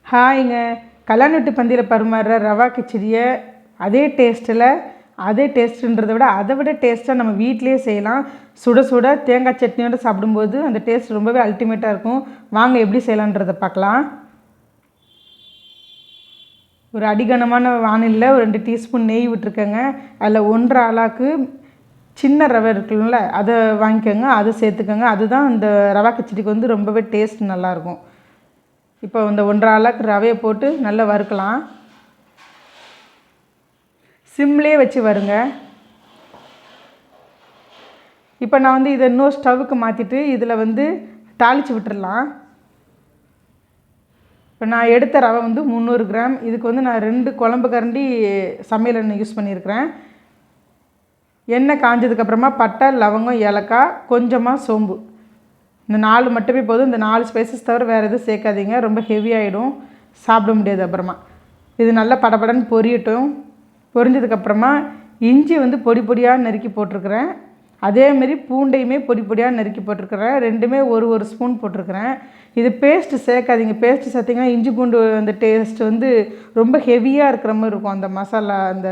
ஹாய்ங்க. கல்யாண வீட்டு பந்தியில் பரிமாறுற ரவா கிச்சடியை அதே டேஸ்ட்டுன்றதை விட அதை விட டேஸ்ட்டாக நம்ம வீட்டிலே செய்யலாம். சுட சுட தேங்காய் சட்னியோடு சாப்பிடும்போது அந்த டேஸ்ட் ரொம்பவே அல்டிமேட்டாக இருக்கும். வாங்க எப்படி செய்யலான்றதை பார்க்கலாம். ஒரு அடிகனமான வானிலில் ஒரு 2 டீஸ்பூன் நெய் விட்டுருக்கேங்க. அதில் 1.5 ஆளாக்கு சின்ன ரவை இருக்குல்ல, அதை வாங்கிக்கோங்க. அதை சேர்த்துக்கோங்க. அதுதான் இந்த ரவா கிச்சடிக்கு வந்து ரொம்பவே டேஸ்ட் நல்லாயிருக்கும். இப்போ இந்த 1.5 ஆளாக்கு ரவையை போட்டு நல்லா வறுக்கலாம். சிம்லேயே வச்சு வருங்க. இப்போ நான் வந்து இதை இன்னொரு ஸ்டவ்வுக்கு மாற்றிட்டு இதில் வந்து தாளித்து விட்டுடலாம். இப்போ நான் எடுத்த ரவை வந்து 300 கிராம். இதுக்கு வந்து நான் 2 குழம்பு கரண்டி சமையல் எண்ணெய் யூஸ் பண்ணியிருக்கிறேன். எண்ணெய் காஞ்சதுக்கப்புறமா பட்டை, லவங்கம், ஏலக்காய், கொஞ்சமாக சோம்பு, இந்த 4 மட்டுமே போதும். இந்த 4 ஸ்பைசஸ் தவிர வேறு எதுவும் சேர்க்காதீங்க, ரொம்ப ஹெவியாகிடும், சாப்பிட முடியாது. அப்புறமா இது நல்லா படபடன்னு பொரியட்டும். பொரிஞ்சதுக்கப்புறமா இஞ்சி வந்து பொடி பொடியாக நறுக்கி போட்டிருக்கிறேன். அதேமாரி பூண்டையுமே பொடி பொடியாக நறுக்கி போட்டிருக்கிறேன். ரெண்டுமே ஒரு ஸ்பூன் போட்டிருக்கிறேன். இது பேஸ்ட்டு சேர்க்காதீங்க. பேஸ்ட்டு சேர்த்திங்கன்னா இஞ்சி பூண்டு அந்த டேஸ்ட் வந்து ரொம்ப ஹெவியாக இருக்கிற மாதிரி இருக்கும் அந்த மசாலா அந்த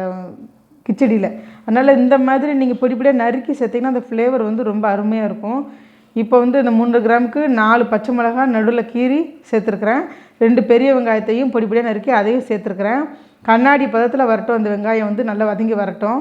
கிச்சடியில். அதனால் இந்த மாதிரி நீங்கள் பொடி பொடியாக நறுக்கி சேர்த்திங்கன்னா அந்த ஃப்ளேவர் வந்து ரொம்ப அருமையாக இருக்கும். இப்போ வந்து இந்த 300 கிராமுக்கு 4 பச்சை மிளகாய் நடுவில் கீரி சேர்த்துருக்குறேன். 2 பெரிய வெங்காயத்தையும் பொடி பொடியாக நறுக்கி அதையும் சேர்த்துருக்குறேன். கண்ணாடி பதத்தில் வரட்டும். அந்த வெங்காயம் வந்து நல்லா வதங்கி வரட்டும்.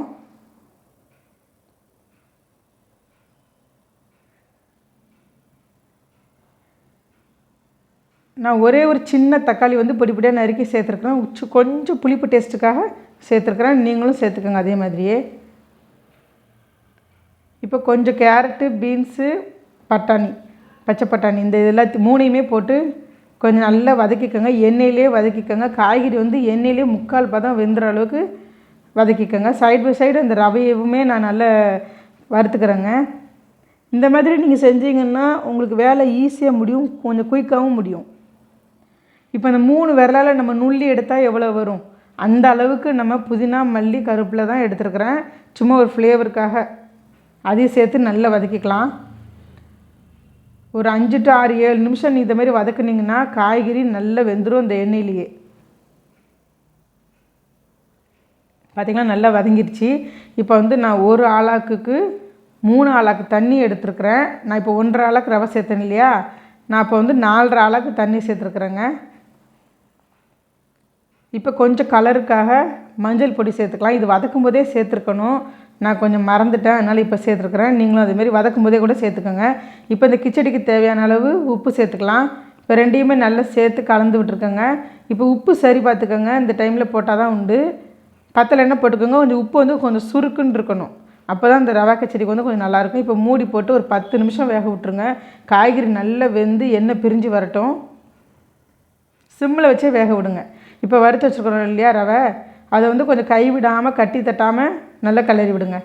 நான் ஒரே ஒரு சின்ன தக்காளி வந்து பொடி பொடியாக நறுக்கி சேர்த்துருக்குறேன். கொஞ்சம் புளிப்பு டேஸ்ட்டுக்காக சேர்த்துருக்குறேன். நீங்களும் சேர்த்துக்கோங்க அதே மாதிரியே. இப்போ கொஞ்சம் கேரட்டு, பீன்ஸு, பட்டாணி, பச்சை பட்டாணி, இந்த எல்லாத்தையும் 3யுமே போட்டு கொஞ்சம் நல்லா வதக்கிக்கோங்க. எண்ணெயிலே வதக்கிக்கோங்க. காய்கறி வந்து எண்ணெயிலே 3/4 பதம் வெந்துற அளவுக்கு வதக்கிக்கோங்க. சைடு பை சைடு அந்த ரவையவுமே நான் நல்லா வறுத்துக்கிறேங்க. இந்த மாதிரி நீங்கள் செஞ்சீங்கன்னா உங்களுக்கு வேலை ஈஸியாக முடியும், கொஞ்சம் குயிக்காகவும் முடியும். இப்போ இந்த 3 விரலால் நம்ம நுள்ளி எடுத்தால் எவ்வளோ வரும், அந்த அளவுக்கு நம்ம புதினா, மல்லி, கருவேப்பிலை தான் எடுத்துருக்குறேன். சும்மா ஒரு ஃப்ளேவருக்காக அதையும் சேர்த்து நல்லா வதக்கிக்கலாம். ஒரு 5 to 6, 7 நிமிஷம் இந்த மாதிரி வதக்குனிங்கன்னா காய்கறி நல்லா வெந்துடும் இந்த எண்ணெயிலேயே. பார்த்திங்கன்னா நல்லா வதங்கிடுச்சு. இப்போ வந்து நான் 1 ஆளாக்குக்கு 3 ஆளாக்கு தண்ணி எடுத்துருக்குறேன். நான் இப்போ 1.5 ஆளாக்கு ரவை சேர்த்தேன் இல்லையா, நான் இப்போ வந்து 4.5 ஆளாக்கு தண்ணி சேர்த்துருக்குறேங்க. இப்போ கொஞ்சம் கலருக்காக மஞ்சள் பொடி சேர்த்துக்கலாம். இது வதக்கும் போதே சேர்த்துருக்கணும், நான் கொஞ்சம் மறந்துட்டேன், அதனால் இப்போ சேர்த்துருக்குறேன். நீங்களும் அதேமாரி வதக்கும் போதே கூட சேர்த்துக்கோங்க. இப்போ இந்த கிச்சடிக்கு தேவையான அளவு உப்பு சேர்த்துக்கலாம். இப்போ 2யுமே நல்லா சேர்த்து கலந்து விட்டுருக்கோங்க. இப்போ உப்பு சரி பார்த்துக்கோங்க, இந்த டைமில் போட்டால் தான் உண்டு. பத்தலைன்னா போட்டுக்கோங்க. கொஞ்சம் உப்பு வந்து கொஞ்சம் சுருக்குன்னு இருக்கணும், அப்போ தான் இந்த ரவா கிச்சடிக்கு வந்து கொஞ்சம் நல்லாயிருக்கும். இப்போ மூடி போட்டு ஒரு 10 நிமிஷம் வேக விட்டுருங்க. காய்கறி நல்லா வெந்து எண்ணெய் பிரிஞ்சு வரட்டும். சிம்மில் வச்சே வேக விடுங்க. இப்போ வறுத்து வச்சுருக்கிறோம் இல்லையா ரவை, அதை வந்து கொஞ்சம் கை விடாமல் கட்டி தட்டாமல் நல்லா கிளறி விடுங்க.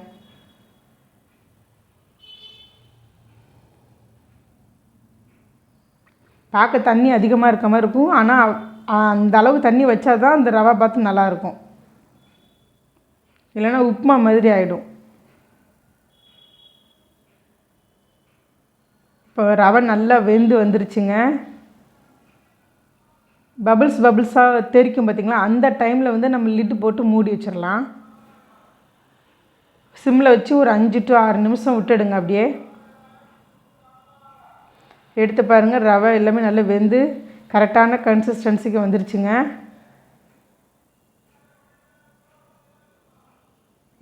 பார்க்க தண்ணி அதிகமாக இருக்க மாதிரி இருக்கும், ஆனால் அந்த அளவு தண்ணி வச்சா தான் அந்த ரவா பாத்து நல்லாயிருக்கும், இல்லைன்னா உப்புமா மாதிரி ஆகிடும். இப்போ ரவை நல்லா வெந்து வந்துருச்சுங்க. பபிள்ஸாக தெரிக்கும் பார்த்திங்களா, அந்த டைமில் வந்து நம்ம லிட்டு போட்டு மூடி வச்சிடலாம். சிம்மில் வச்சு ஒரு 5 to 6 நிமிஷம் விட்டுடுங்க. அப்படியே எடுத்து பாருங்கள், ரவை எல்லாமே நல்லா வெந்து கரெக்டான கன்சிஸ்டன்சிக்கு வந்துருச்சுங்க.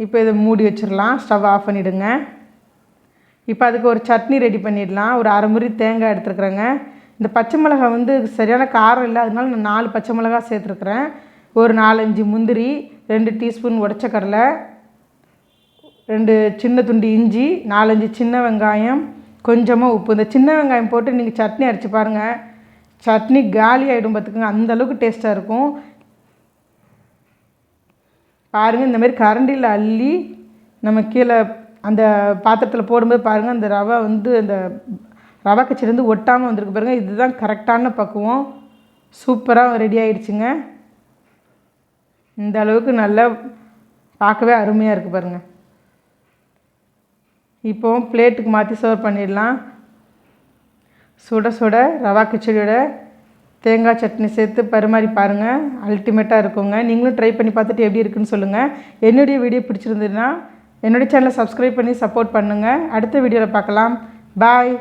இப்போ இதை மூடி வச்சிடலாம், ஸ்டவ் ஆஃப் பண்ணிவிடுங்க. இப்போ அதுக்கு ஒரு சட்னி ரெடி பண்ணிடலாம். ஒரு 1/2 முறி தேங்காய் எடுத்துருக்குறேங்க. இந்த பச்சை மிளகாய் வந்து சரியான காரம் இல்லை, அதனால நான் 4 பச்சை மிளகாய் சேர்த்துருக்குறேன். ஒரு 4-5 முந்திரி, 2 டீஸ்பூன் உடச்ச கடலை, 2 சின்ன துண்டு இஞ்சி, 4-5 சின்ன வெங்காயம், கொஞ்சமாக உப்பு. இந்த சின்ன வெங்காயம் போட்டு நீங்கள் சட்னி அரைச்சி பாருங்கள், சட்னி காலி ஆகிடும் பார்த்துக்குங்க, அந்தளவுக்கு டேஸ்ட்டாக இருக்கும். பாருங்கள், இந்தமாரி கரண்டியில் அள்ளி நம்ம கீழே அந்த பாத்திரத்தில் போடும்போது பாருங்கள், அந்த ரவை வந்து அந்த ரவா கிச்சடி வந்து ஒட்டாமல் வந்திருக்கு பாருங்கள். இதுதான் கரெக்டான பக்குவம். சூப்பராக ரெடி ஆகிடுச்சுங்க. இந்த அளவுக்கு நல்லா பார்க்கவே அருமையாக இருக்குது பாருங்கள். இப்போ பிளேட்டுக்கு மாற்றி சர்வ் பண்ணிடலாம். சுட சுட ரவா கிச்சடியோட தேங்காய் சட்னி சேர்த்து பரிமாறி பாருங்கள். அல்டிமேட்டாக இருக்குங்க. நீங்களும் ட்ரை பண்ணி பார்த்துட்டு எப்படி இருக்குன்னு சொல்லுங்கள். என்னுடைய வீடியோ பிடிச்சிருந்ததுன்னா என்னுடைய சேனலை சப்ஸ்கிரைப் பண்ணி சப்போர்ட் பண்ணுங்கள். அடுத்த வீடியோவில் பார்க்கலாம். பாய்.